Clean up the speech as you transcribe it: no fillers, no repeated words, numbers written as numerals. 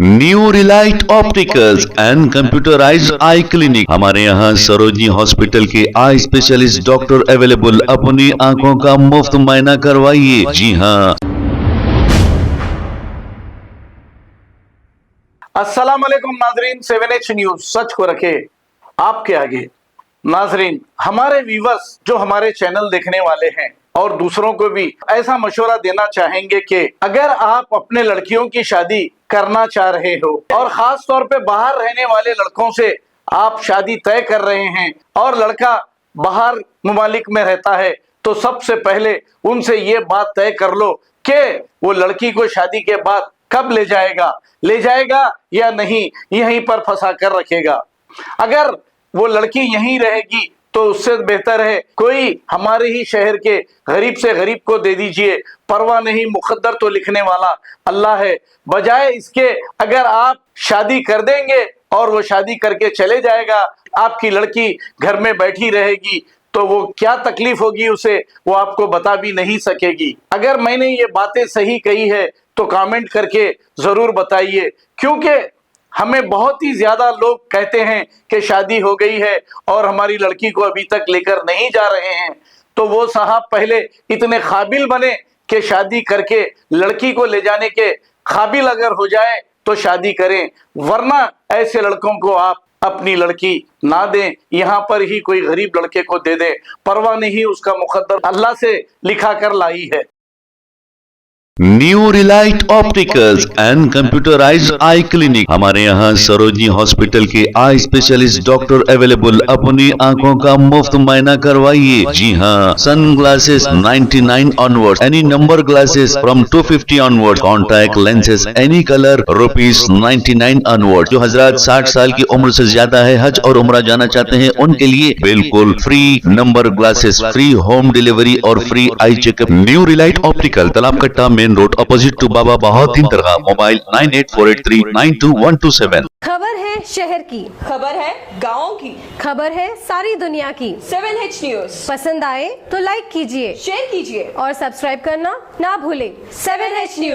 New Relight opticals and computerised I clinic. हमारे यहाँ Sarojini hospital के आई स्पेशलिस्ट डॉक्टर अवेलेबल। अपनी आंखों का मुफ्त मुआयना करवाइए। जी हाँ। अस्सलाम वालेकुम नाजरीन, 7H न्यूज सच को रखे आपके आगे। नाजरीन, हमारे व्यूवर्स जो हमारे चैनल देखने वाले हैं और दूसरों को भी ऐसा मशवरा देना चाहेंगे कि अगर आप अपने लड़कियों की शादी करना चाह रहे हो और खास तौर पे बाहर रहने वाले लड़कों से आप शादी तय कर रहे हैं और लड़का बाहर मुमालिक में रहता है, तो सबसे पहले उनसे ये बात तय कर लो कि वो लड़की को शादी के बाद कब ले जाएगा या नहीं, यहीं पर फंसा कर रखेगा। अगर वो लड़की यहीं रहेगी तो उससे बेहतर है कोई हमारे ही शहर के गरीब से गरीब को दे दीजिए। परवाह नहीं, मुकद्दर तो लिखने वाला अल्लाह है। बजाय इसके अगर आप शादी कर देंगे और वो शादी करके चले जाएगा, आपकी लड़की घर में बैठी रहेगी, तो वो क्या तकलीफ होगी उसे वो आपको बता भी नहीं सकेगी। अगर मैंने ये बातें सही कही है तो कमेंट करके जरूर बताइए, क्योंकि हमें बहुत ही ज्यादा लोग कहते हैं कि शादी हो गई है और हमारी लड़की को अभी तक लेकर नहीं जा रहे हैं। तो वो साहब पहले इतने काबिल बने कि शादी करके लड़की को ले जाने के काबिल अगर हो जाए तो शादी करें, वरना ऐसे लड़कों को आप अपनी लड़की ना दें, यहाँ पर ही कोई गरीब लड़के को दे दें। परवाह नहीं, उसका मुकद्दर अल्लाह से लिखा कर लाई है। New Relight opticals and computerised I clinic. हमारे यहाँ सरोजनी हॉस्पिटल के आई स्पेशलिस्ट डॉक्टर अवेलेबल। अपनी आंखों का मुफ्त मुआयना करवाइए। जी हाँ। Sun glasses 99 onward, any number glasses from 250 onward, contact lenses any colour ₹99 onward. जो हजरात 60 साल की उम्र से ज्यादा है, हज और उम्रा जाना चाहते हैं, उनके लिए बिल्कुल free number glasses, free home delivery और free eye checkup. New Relight optical, Talab Katta main road, opposite to Baba Bahauddin दरगाह। मोबाइल 9848392127। खबर है शहर की, खबर है गाँव की, खबर है सारी दुनिया की। 7H न्यूज पसंद आए तो लाइक कीजिए, शेयर कीजिए और सब्सक्राइब करना ना भूलें। 7H news.